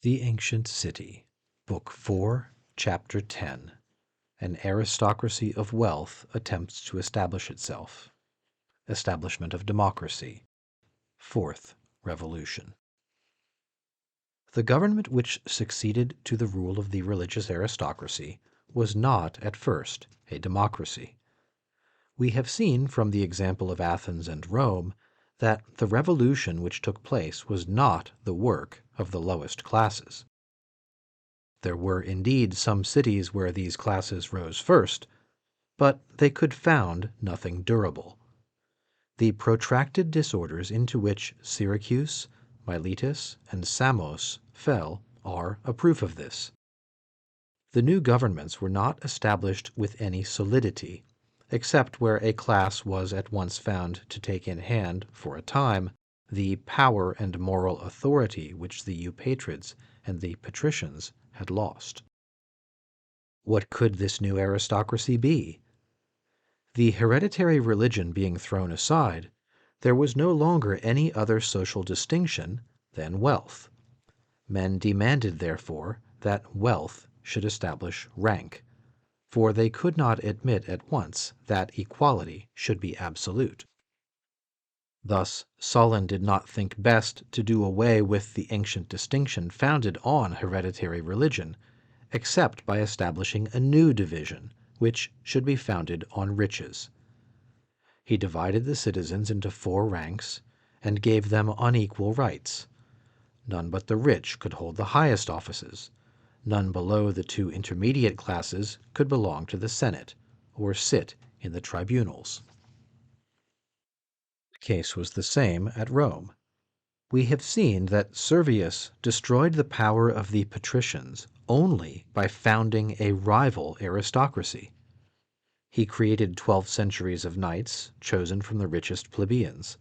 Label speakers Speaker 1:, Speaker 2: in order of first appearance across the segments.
Speaker 1: The Ancient City, Book 4, Chapter 10. An Aristocracy of Wealth Attempts to Establish Itself. Establishment of Democracy. Fourth Revolution. The government which succeeded to the rule of the religious aristocracy was not at first a democracy. We have seen from the example of Athens and Rome that the revolution which took place was not the work of the lowest classes. There were indeed some cities where these classes rose first, but they could found nothing durable. The protracted disorders into which Syracuse, Miletus, and Samos fell are a proof of this. The new governments were not established with any solidity, except where a class was at once found to take in hand, for a time, the power and moral authority which the eupatrids and the patricians had lost. What could this new aristocracy be? The hereditary religion being thrown aside, there was no longer any other social distinction than wealth. Men demanded, therefore, that wealth should establish rank, for they could not admit at once that equality should be absolute. Thus Solon did not think best to do away with the ancient distinction founded on hereditary religion, except by establishing a new division, which should be founded on riches. He divided the citizens into 4 ranks, and gave them unequal rights. None but the rich could hold the highest offices. None below the 2 intermediate classes could belong to the Senate, or sit in the tribunals. The case was the same at Rome. We have seen that Servius destroyed the power of the patricians only by founding a rival aristocracy. He created 12 centuries of knights, chosen from the richest plebeians.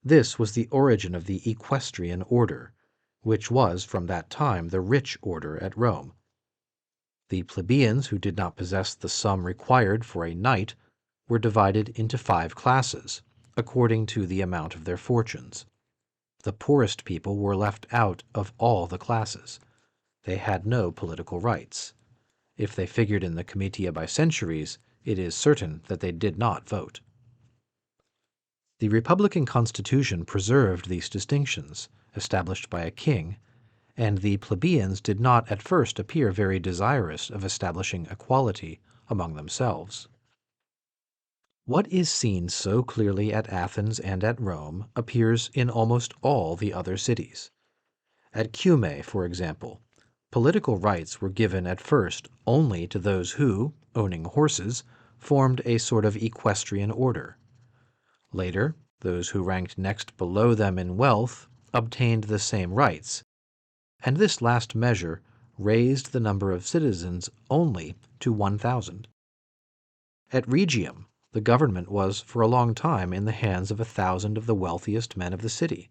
Speaker 1: This was the origin of the equestrian order, which was from that time the rich order at Rome. The plebeians who did not possess the sum required for a knight were divided into 5 classes, according to the amount of their fortunes. The poorest people were left out of all the classes. They had no political rights. If they figured in the comitia by centuries, it is certain that they did not vote. The Republican Constitution preserved these distinctions, established by a king, and the plebeians did not at first appear very desirous of establishing equality among themselves. What is seen so clearly at Athens and at Rome appears in almost all the other cities. At Cumae, for example, political rights were given at first only to those who, owning horses, formed a sort of equestrian order. Later, those who ranked next below them in wealth obtained the same rights, and this last measure raised the number of citizens only to 1,000. At Rhegium, the government was for a long time in the hands of 1,000 of the wealthiest men of the city.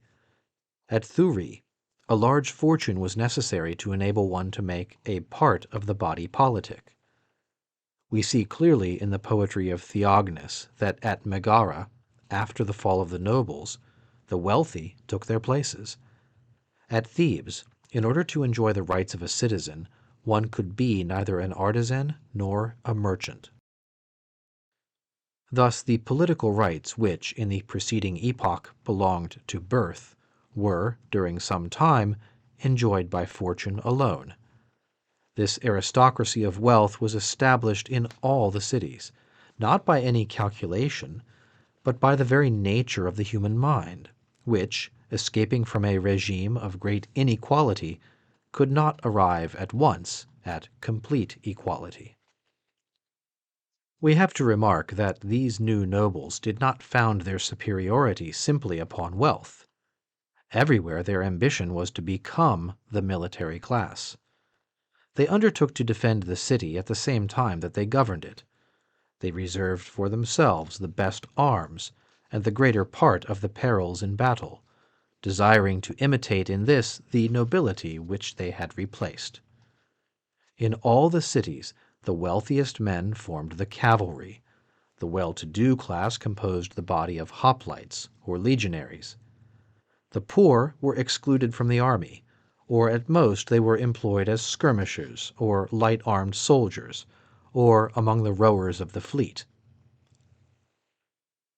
Speaker 1: At Thurii, a large fortune was necessary to enable one to make a part of the body politic. We see clearly in the poetry of Theognis that at Megara, after the fall of the nobles, the wealthy took their places. At Thebes, in order to enjoy the rights of a citizen, one could be neither an artisan nor a merchant. Thus the political rights which, in the preceding epoch, belonged to birth, were, during some time, enjoyed by fortune alone. This aristocracy of wealth was established in all the cities, not by any calculation, but by the very nature of the human mind, which, escaping from a regime of great inequality, could not arrive at once at complete equality. We have to remark that these new nobles did not found their superiority simply upon wealth. Everywhere their ambition was to become the military class. They undertook to defend the city at the same time that they governed it. They reserved for themselves the best arms and the greater part of the perils in battle, desiring to imitate in this the nobility which they had replaced. In all the cities, the wealthiest men formed the cavalry. The well-to-do class composed the body of hoplites, or legionaries. The poor were excluded from the army, or at most they were employed as skirmishers or light-armed soldiers, or among the rowers of the fleet.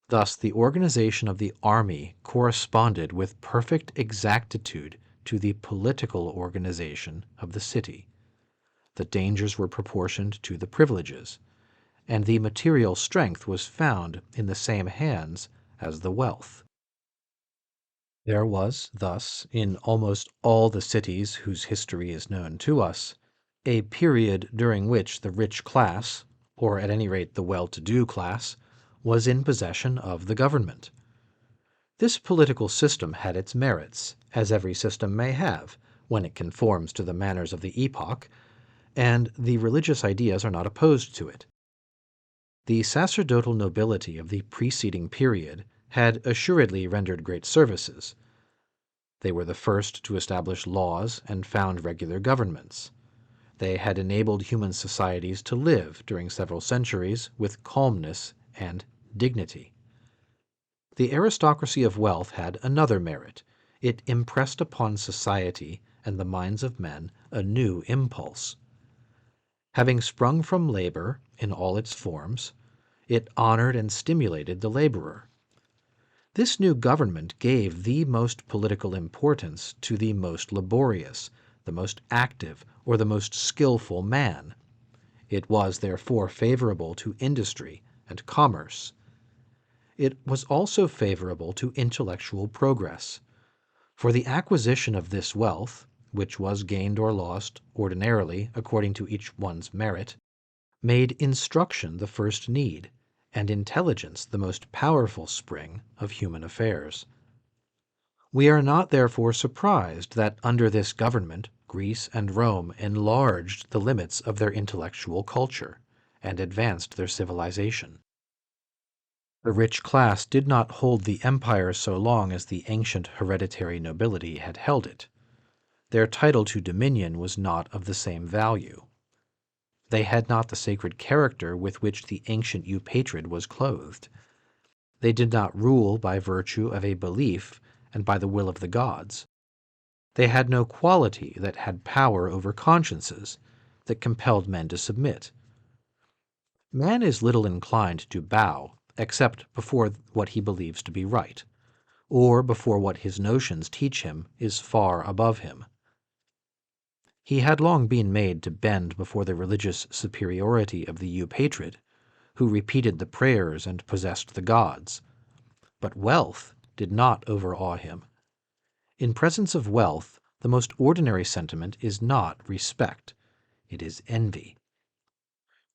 Speaker 1: Thus the organization of the army corresponded with perfect exactitude to the political organization of the city. The dangers were proportioned to the privileges, and the material strength was found in the same hands as the wealth. There was thus, in almost all the cities whose history is known to us, a period during which the rich class, or at any rate the well-to-do class, was in possession of the government. This political system had its merits, as every system may have, when it conforms to the manners of the epoch, and the religious ideas are not opposed to it. The sacerdotal nobility of the preceding period had assuredly rendered great services. They were the first to establish laws and found regular governments. They had enabled human societies to live during several centuries with calmness and dignity. The aristocracy of wealth had another merit. It impressed upon society and the minds of men a new impulse. Having sprung from labor in all its forms, it honored and stimulated the laborer. This new government gave the most political importance to the most laborious, the most active, or the most skillful man. It was therefore favorable to industry and commerce. It was also favorable to intellectual progress, for the acquisition of this wealth, which was gained or lost ordinarily according to each one's merit, made instruction the first need, and intelligence the most powerful spring of human affairs. We are not therefore surprised that under this government Greece and Rome enlarged the limits of their intellectual culture and advanced their civilization. The rich class did not hold the empire so long as the ancient hereditary nobility had held it. Their title to dominion was not of the same value. They had not the sacred character with which the ancient eupatrid was clothed. They did not rule by virtue of a belief and by the will of the gods. They had no quality that had power over consciences, that compelled men to submit. Man is little inclined to bow except before what he believes to be right, or before what his notions teach him is far above him. He had long been made to bend before the religious superiority of the eupatrid, who repeated the prayers and possessed the gods. But wealth did not overawe him. In presence of wealth, the most ordinary sentiment is not respect, it is envy.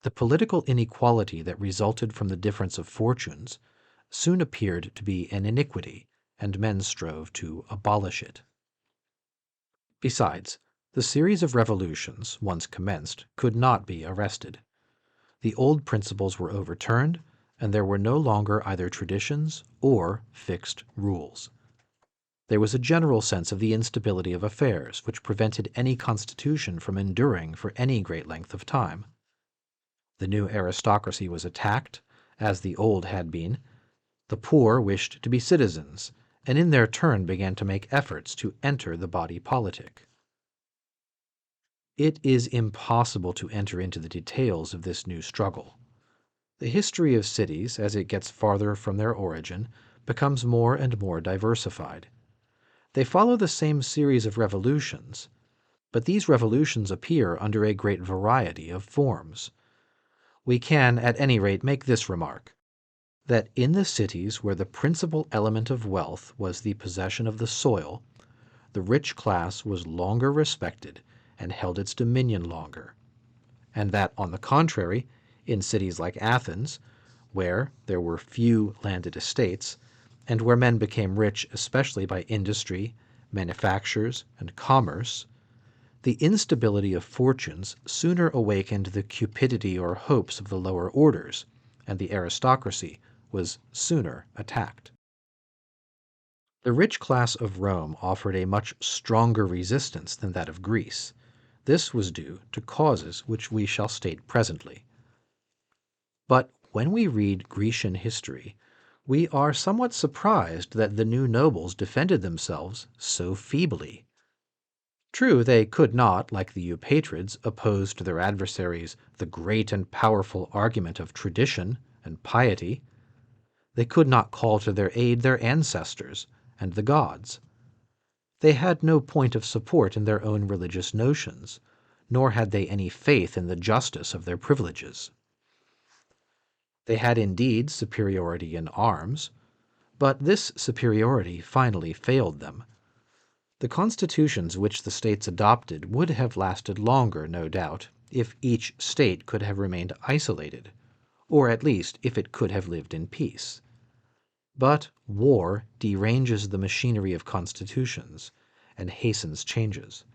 Speaker 1: The political inequality that resulted from the difference of fortunes soon appeared to be an iniquity, and men strove to abolish it. Besides, the series of revolutions, once commenced, could not be arrested. The old principles were overturned, and there were no longer either traditions or fixed rules. There was a general sense of the instability of affairs, which prevented any constitution from enduring for any great length of time. The new aristocracy was attacked, as the old had been. The poor wished to be citizens, and in their turn began to make efforts to enter the body politic. It is impossible to enter into the details of this new struggle. The history of cities, as it gets farther from their origin, becomes more and more diversified. They follow the same series of revolutions, but these revolutions appear under a great variety of forms. We can, at any rate, make this remark, that in the cities where the principal element of wealth was the possession of the soil, the rich class was longer respected and held its dominion longer, and that, on the contrary, in cities like Athens, where there were few landed estates, and where men became rich especially by industry, manufactures, and commerce, the instability of fortunes sooner awakened the cupidity or hopes of the lower orders, and the aristocracy was sooner attacked. The rich class of Rome offered a much stronger resistance than that of Greece. This was due to causes which we shall state presently. But when we read Grecian history, we are somewhat surprised that the new nobles defended themselves so feebly. True, they could not, like the Eupatrids, oppose to their adversaries the great and powerful argument of tradition and piety. They could not call to their aid their ancestors and the gods. They had no point of support in their own religious notions, nor had they any faith in the justice of their privileges. They had indeed superiority in arms, but this superiority finally failed them. The constitutions which the states adopted would have lasted longer, no doubt, if each state could have remained isolated, or at least if it could have lived in peace. But war deranges the machinery of constitutions and hastens changes.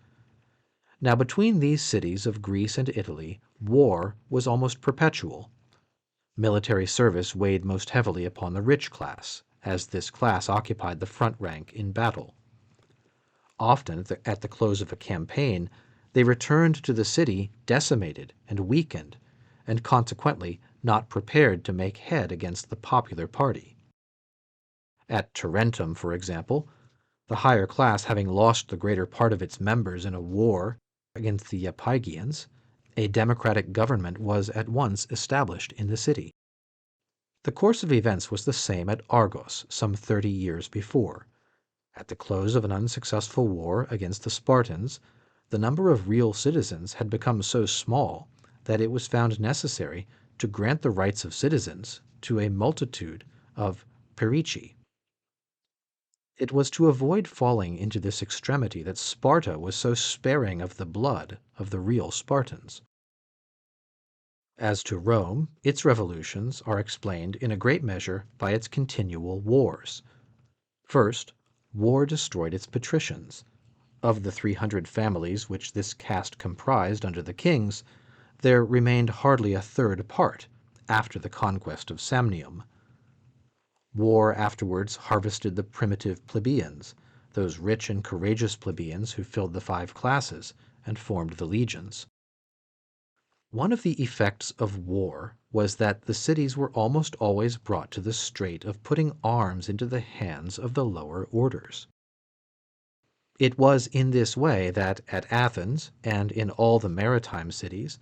Speaker 1: Now, between these cities of Greece and Italy, war was almost perpetual. Military service weighed most heavily upon the rich class, as this class occupied the front rank in battle. Often, at the close of a campaign, they returned to the city decimated and weakened, and consequently not prepared to make head against the popular party. At Tarentum, for example, the higher class having lost the greater part of its members in a war against the Iapygians, a democratic government was at once established in the city. The course of events was the same at Argos some 30 years before. At the close of an unsuccessful war against the Spartans, the number of real citizens had become so small that it was found necessary to grant the rights of citizens to a multitude of perici. It was to avoid falling into this extremity that Sparta was so sparing of the blood of the real Spartans. As to Rome, its revolutions are explained in a great measure by its continual wars. First, war destroyed its patricians. Of the 300 families which this caste comprised under the kings, there remained hardly a third part after the conquest of Samnium. War afterwards harvested the primitive plebeians, those rich and courageous plebeians who filled the 5 classes and formed the legions. One of the effects of war was that the cities were almost always brought to the strait of putting arms into the hands of the lower orders. It was in this way that at Athens and in all the maritime cities,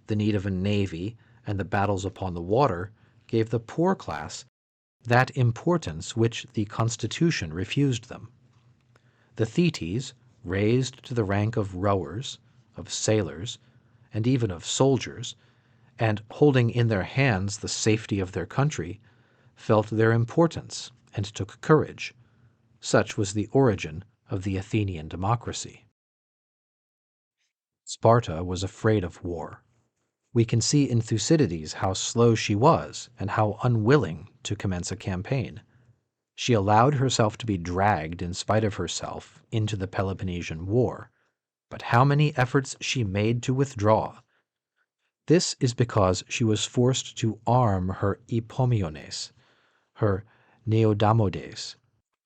Speaker 1: the need of a navy and the battles upon the water gave the poor class that importance which the constitution refused them. The Thetes, raised to the rank of rowers, of sailors, and even of soldiers, and holding in their hands the safety of their country, felt their importance and took courage. Such was the origin of the Athenian democracy. Sparta was afraid of war. We can see in Thucydides how slow she was and how unwilling to commence a campaign. She allowed herself to be dragged in spite of herself into the Peloponnesian War, but how many efforts she made to withdraw! This is because she was forced to arm her Epomiones, her Neodamodes,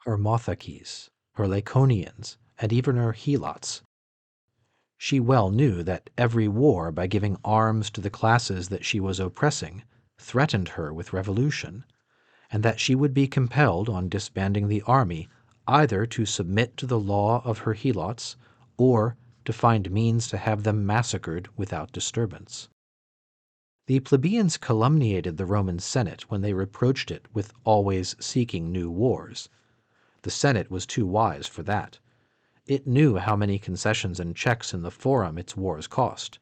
Speaker 1: her Mothakes, her Laconians, and even her Helots. She well knew that every war, by giving arms to the classes that she was oppressing, threatened her with revolution, and that she would be compelled, on disbanding the army, either to submit to the law of her Helots, or to find means to have them massacred without disturbance. The plebeians calumniated the Roman Senate when they reproached it with always seeking new wars. The Senate was too wise for that. It knew how many concessions and checks in the forum its wars cost,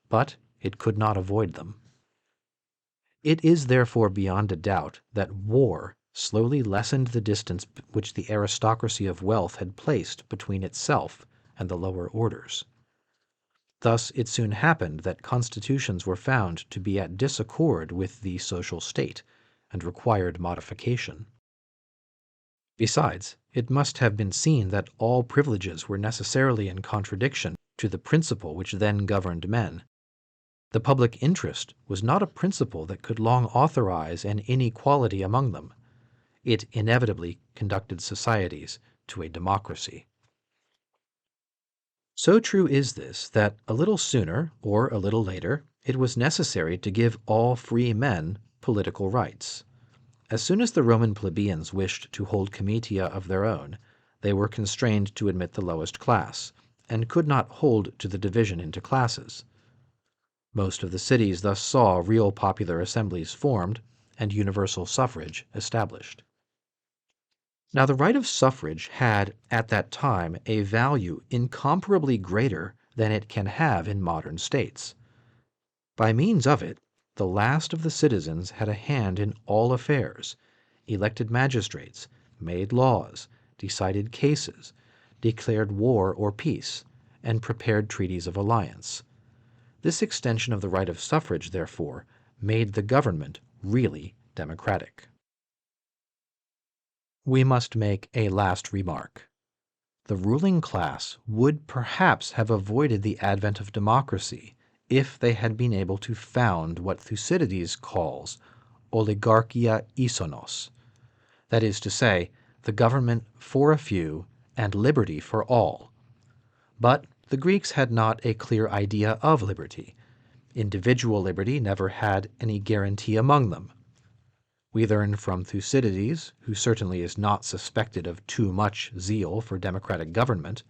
Speaker 1: but it could not avoid them. It is therefore beyond a doubt that war slowly lessened the distance which the aristocracy of wealth had placed between itself and the lower orders. Thus it soon happened that constitutions were found to be at disaccord with the social state, and required modification. Besides, it must have been seen that all privileges were necessarily in contradiction to the principle which then governed men. The public interest was not a principle that could long authorize an inequality among them. It inevitably conducted societies to a democracy. So true is this that a little sooner or a little later it was necessary to give all free men political rights. As soon as the Roman plebeians wished to hold comitia of their own, they were constrained to admit the lowest class, and could not hold to the division into classes. Most of the cities thus saw real popular assemblies formed and universal suffrage established. Now, the right of suffrage had, at that time, a value incomparably greater than it can have in modern states. By means of it, the last of the citizens had a hand in all affairs, elected magistrates, made laws, decided cases, declared war or peace, and prepared treaties of alliance. This extension of the right of suffrage, therefore, made the government really democratic. We must make a last remark. The ruling class would perhaps have avoided the advent of democracy if they had been able to found what Thucydides calls oligarchia isonos, that is to say, the government for a few and liberty for all. But the Greeks had not a clear idea of liberty. Individual liberty never had any guarantee among them. We learn from Thucydides, who certainly is not suspected of too much zeal for democratic government,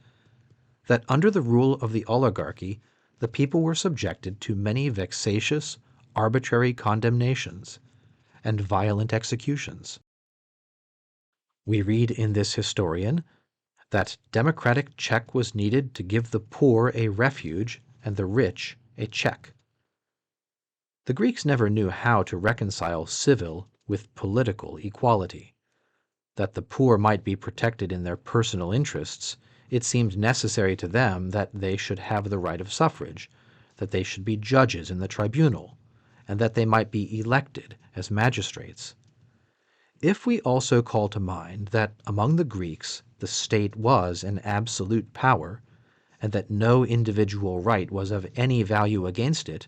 Speaker 1: that under the rule of the oligarchy, the people were subjected to many vexatious, arbitrary condemnations and violent executions. We read in this historian that democratic check was needed to give the poor a refuge and the rich a check. The Greeks never knew how to reconcile civil with political equality. That the poor might be protected in their personal interests, it seemed necessary to them that they should have the right of suffrage, that they should be judges in the tribunal, and that they might be elected as magistrates. If we also call to mind that among the Greeks the state was an absolute power, and that no individual right was of any value against it,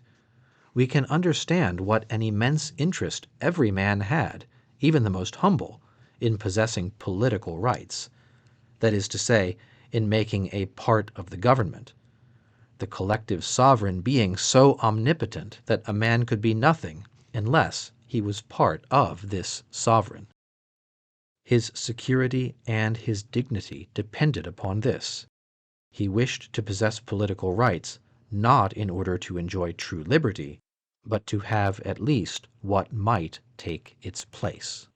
Speaker 1: we can understand what an immense interest every man had, even the most humble, in possessing political rights, that is to say, in making a part of the government, the collective sovereign being so omnipotent that a man could be nothing unless he was part of this sovereign. His security and his dignity depended upon this. He wished to possess political rights, not in order to enjoy true liberty, but to have at least what might take its place.